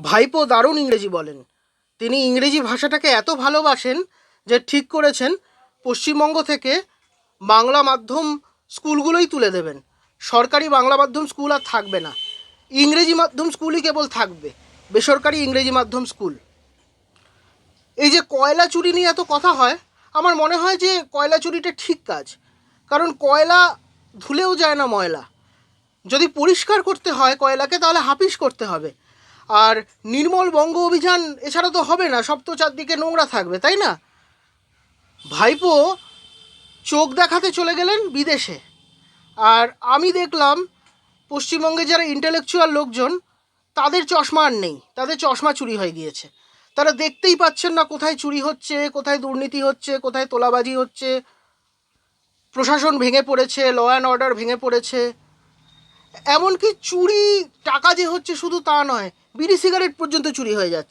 ভাইপো দারুণ ইংরেজি বলেন। তিনি ইংরেজি ভাষাটাকে এত ভালোবাসেন যে ঠিক করেছেন পশ্চিমবঙ্গ থেকে বাংলা মাধ্যম স্কুলগুলোই তুলে দেবেন। সরকারি বাংলা মাধ্যম স্কুল আর থাকবে না, ইংরেজি মাধ্যম স্কুলই কেবল থাকবে, বেসরকারি ইংরেজি মাধ্যম স্কুল। এই যে কয়লা চুরি নিয়ে এত কথা হয়, আমার মনে হয় যে কয়লা চুরিটা ঠিক কাজ, কারণ কয়লা ধুলেও যায় না ময়লা। যদি পরিষ্কার করতে হয় কয়লাকে, তাহলে হাফিস করতে হবে। আর নির্মল বঙ্গ অভিযান এছাড়া তো হবে না, সব তো চারদিকে নোংরা থাকবে, তাই না? ভাইপো চোখ দেখাতে চলে গেলেন বিদেশে, আর আমি দেখলাম পশ্চিমবঙ্গে যারা ইন্টেলেকচুয়াল লোকজন, তাদের চশমা আর নেই, তাদের চশমা চুরি হয়ে গিয়েছে। তারা দেখতেই পাচ্ছেন না কোথায় চুরি হচ্ছে, কোথায় দুর্নীতি হচ্ছে, কোথায় তোলাবাজি হচ্ছে। প্রশাসন ভেঙে পড়েছে, ল অ্যান্ড অর্ডার ভেঙে পড়েছে। এমনকি চুরি টাকা যে হচ্ছে শুধু তা নয়, বিড়ি সিগারেট পর্যন্ত চুরি হয়ে যাচ্ছে।